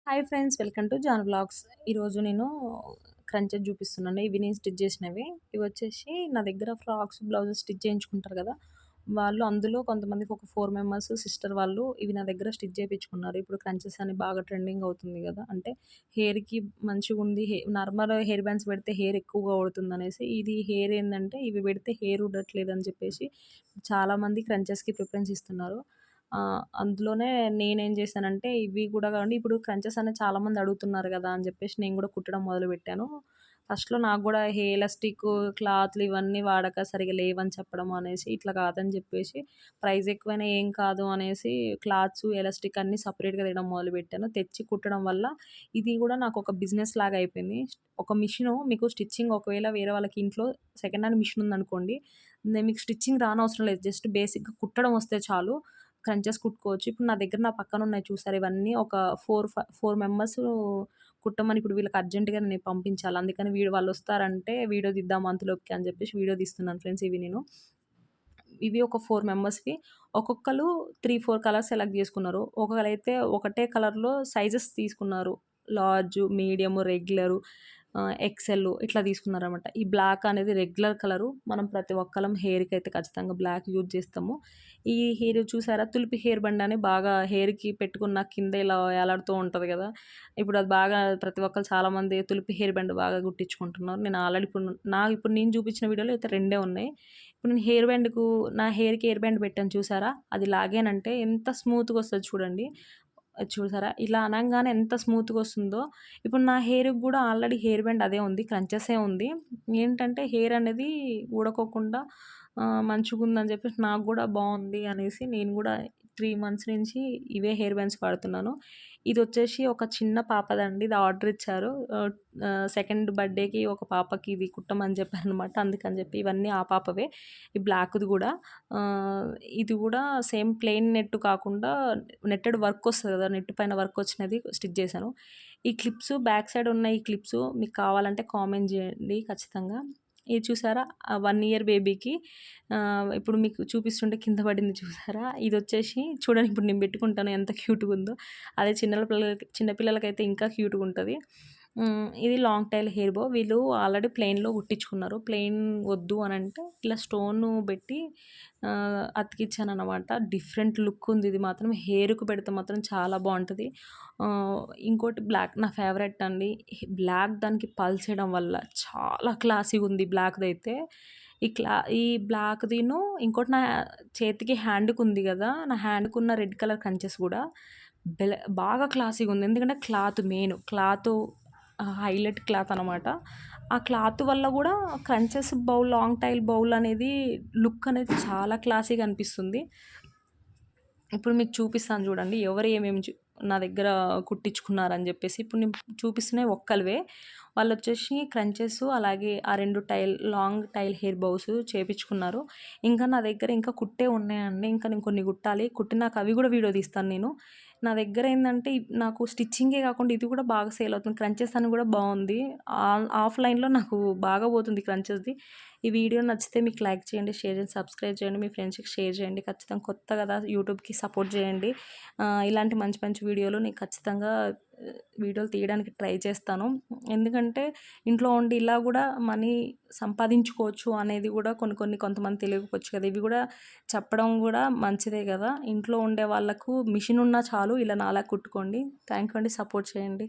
Hi friends, welcome to John vlogs. ఈరోజు నేను crunches చూపిస్తున్నాను. ఇవి నేను స్టిచ్ చేసినవి. ఇవి వచ్చేసి నా దగ్గర ఫ్రాక్స్, బ్లౌజెస్ స్టిచ్ చేయించుకుంటారు కదా! వాళ్ళు అందులో కొంతమందికి ఒక 4 మెంబర్స్ సిస్టర్ వాళ్ళు ఇవి నా దగ్గర స్టిచ్ చేయించుకున్నారు. ఇప్పుడు క్రంచెస్ అని బాగా ట్రెండింగ్ అవుతుంది కదా! అంటే హెయిర్‌కి మంచిగుంది. నార్మల్ హెయిర్ బ్యాండ్స్ పెడితే హెయిర్ ఎక్కువగా ఊడుతుందనేసి, ఇది హెయిర్ ఏందంటే ఇవి పెడితే హెయిర్ ఊడట్లేదని చెప్పేసి చాలామంది క్రంచెస్‌కి ప్రిఫరెన్స్ ఇస్తున్నారు. అందులోనే నేనేం చేశానంటే ఇవి కూడా కాండి ఇప్పుడు క్రంచెస్ అనేది చాలామంది అడుగుతున్నారు కదా అని చెప్పేసి నేను కూడా కుట్టడం మొదలుపెట్టాను. ఫస్ట్‌లో నాకు కూడా ఎలాస్టిక్ క్లాత్‌లు ఇవన్నీ వాడక సరిగ్గా లేవని చెప్పడం అనేసి, ఇట్లా కాదని చెప్పేసి ప్రైస్ ఎక్కువైనా ఏం కాదు అనేసి క్లాత్స్, ఎలాస్టిక్ అన్నీ సెపరేట్‌గా తేయడం మొదలుపెట్టాను. తెచ్చి కుట్టడం వల్ల ఇది కూడా నాకు ఒక బిజినెస్ లాగా అయిపోయింది. ఒక మిషను మీకు స్టిచ్చింగ్ ఒకవేళ వేరే వాళ్ళకి ఇంట్లో సెకండ్ హ్యాండ్ మిషన్ ఉందనుకోండి, మీకు స్టిచ్చింగ్ రానవసరం లేదు. జస్ట్ బేసిక్‌గా కుట్టడం వస్తే చాలు. క్రంచెస్ కుట్టుకోవచ్చు. ఇప్పుడు నా దగ్గర నా పక్కన ఉన్నాయి చూసారా, ఇవన్నీ ఒక 4 మెంబర్స్ కుట్టమని, ఇప్పుడు వీళ్ళకి అర్జెంట్‌గా నేను పంపించాలి. అందుకని వాళ్ళొస్తారంటే వీడియో తీద్దాం అంతలోకి అని చెప్పేసి వీడియో తీస్తున్నాను ఫ్రెండ్స్. ఇవి ఒక 4 మెంబర్స్‌వి. ఒక్కొక్కళ్ళు 3, 4 కలర్స్ సెలెక్ట్ చేసుకున్నారు. ఒకళ్ళైతే ఒకటే కలర్‌లో సైజెస్ తీసుకున్నారు. లార్జ్, మీడియం, రెగ్యులరు, ఎక్సెల్ ఇట్లా తీసుకున్నారనమాట. ఈ బ్లాక్ అనేది రెగ్యులర్ కలరు. మనం ప్రతి ఒక్కళ్ళం హెయిర్‌కైతే ఖచ్చితంగా బ్లాక్ యూజ్ చేస్తాము. ఈ హెయిర్ చూసారా, తులిపి హెయిర్ బండ్ అని బాగా హెయిర్‌కి పెట్టుకున్న కింద ఇలా వేలాడుతూ ఉంటది కదా! ఇప్పుడు అది బాగా ప్రతి ఒక్కళ్ళు చాలామంది తులిపి హెయిర్ బ్యాండ్ బాగా కుట్టించుకుంటున్నారు. నేను ఆల్రెడీ ఇప్పుడు నేను చూపించిన వీడియోలో అయితే 2 ఉన్నాయి. ఇప్పుడు నేను నా హెయిర్‌కి హెయిర్ బ్యాండ్ పెట్టాను చూసారా? అది లాగానంటే ఎంత స్మూత్‌గా వస్తదో చూడండి. అది చూసారా? ఇలా అనంగానే ఎంత స్మూత్‌గా వస్తుందో. ఇప్పుడు నా హెయిర్‌కి గూడా ఆల్రెడీ హెయిర్ బ్యాండ్ అదే ఉంది. క్రంచెసే ఉంది. ఏంటంటే హెయిర్ అనేది ఊడకోకుండా మంచిగుందని చెప్పేసి నాకు గూడా బావుంది అనేసి నేను గూడా 3 మంత్స్ నుంచి ఇవే హెయిర్ బ్యాండ్స్ వాడుతున్నాను. ఇదొచ్చేసి ఒక చిన్న పాపదండి. ఇది ఆర్డర్ ఇచ్చారు. సెకండ్ బర్త్‌డేకి ఒక పాపకి ఇది కుట్టమని చెప్పారనమాట. అందుకని చెప్పి ఇవన్నీ ఆ పాపవే. ఈ బ్లాక్‌ది గూడా. ఇది గూడా సేమ్ ప్లెయిన్ నెట్ కాకుండా నెట్టెడ్ వర్క్ వస్తది కదా! నెట్ పైన వర్క్ వచ్చినది స్టిచ్ చేశాను. ఈ క్లిప్స్ బ్యాక్ సైడ్ ఉన్న ఈ క్లిప్స్ మీకు కావాలంటే కామెంట్ చేయండి ఖచ్చితంగా. ఇది చూసారా? 1 ఇయర్ బేబీకి ఇప్పుడు మీకు చూపిస్తుంటే కింద పడింది చూసారా? ఇదొచ్చేసి చూడండి, ఇప్పుడు నేను పెట్టుకుంటాను ఎంత క్యూట్‌గుందో. అదే చిన్న పిల్లలకైతే ఇంకా క్యూట్‌గుంటది. ఇది లాంగ్ టైల్ హెయిర్ బో. వీళ్ళు ఆల్రెడీ ప్లెయిన్‌లో కుట్టించుకున్నారు. ప్లెయిన్ వద్దు అనంటే ఇలా స్టోను పెట్టి అతికిచ్చాననమాట. డిఫరెంట్ లుక్ ఉంది. ఇది మాత్రం హెయిర్‌కి పెడితే మాత్రం చాలా బావుంటది. ఇంకోటి బ్లాక్ నా ఫేవరెట్ అండి. బ్లాక్ దానికి పల్సేయడం వల్ల చాలా క్లాసీగుంది బ్లాక్‌దైతే. ఈ బ్లాక్‌దిను ఇంకోటి నా చేతికి హ్యాండ్‌కుంది గదా! నా హ్యాండ్‌కున్న రెడ్ కలర్ కంచెస్ గూడా బాగా క్లాసీగుంది. ఎందుకంటే క్లాతు హైలైట్ క్లాత్ అనమాట. ఆ క్లాత్ వల్ల గూడా crunches bowl, long tail bowl అనేది లుక్ అనేది చాలా క్లాసీగా అనిపిస్తుంది. ఇప్పుడు మీకు చూపిస్తాను చూడండి. ఎవరు ఏమేమి నా దగ్గర కుట్టించుకున్నారని జెప్పేసి. ఇప్పుడు నేను చూపిస్తున్నయి ఒక్కళ్ళవే. వాళ్ళొచ్చేసి క్రంచెస్ అలాగే ఆ 2 లాంగ్ టైల్ హెయిర్ బౌస్ చేపించుకున్నారు. ఇంకా నా దగ్గర ఇంకా కుట్టేవి ఉన్నాయండి. ఇంకా నేను కొన్ని కుట్టాలి. కుట్టినాక అవి గూడా వీడియో తీస్తాను నేను. నా దగ్గర ఏందంటే నాకు స్టిచ్చింగే కాకుండా ఇది కూడా బాగా సేల్ అవుతుంది. క్రంచెస్ అని కూడా బావుంది. ఆఫ్‌లైన్‌లో నాకు బాగా పోతుంది క్రంచెస్‌ది. ఈ వీడియో నచ్చితే మీకు లైక్ చేయండి, షేర్ చేయండి, సబ్స్క్రైబ్ చేయండి. మీ ఫ్రెండ్స్‌కి షేర్ చేయండి. ఖచ్చితంగా కొత్త కదా, యూట్యూబ్‌కి సపోర్ట్ చేయండి. ఇలాంటి మంచి మంచి వీడియోలు నేను ఖచ్చితంగా వీడియోలు తీయడానికి ట్రై చేస్తాను. ఎందుకంటే ఇంట్లో ఉండి ఇలా కూడా మనీ సంపాదించుకోవచ్చు అనేది కూడా కొంతమంది తెలియకపోవచ్చు కదా! ఇవి కూడా చెప్పడం కూడా మంచిదే కదా! ఇంట్లో ఉండే వాళ్ళకు మిషన్ ఉన్నా చాలు ఇలా నాలా కుట్టుకోండి. థ్యాంక్ యూ అండి. సపోర్ట్ చేయండి.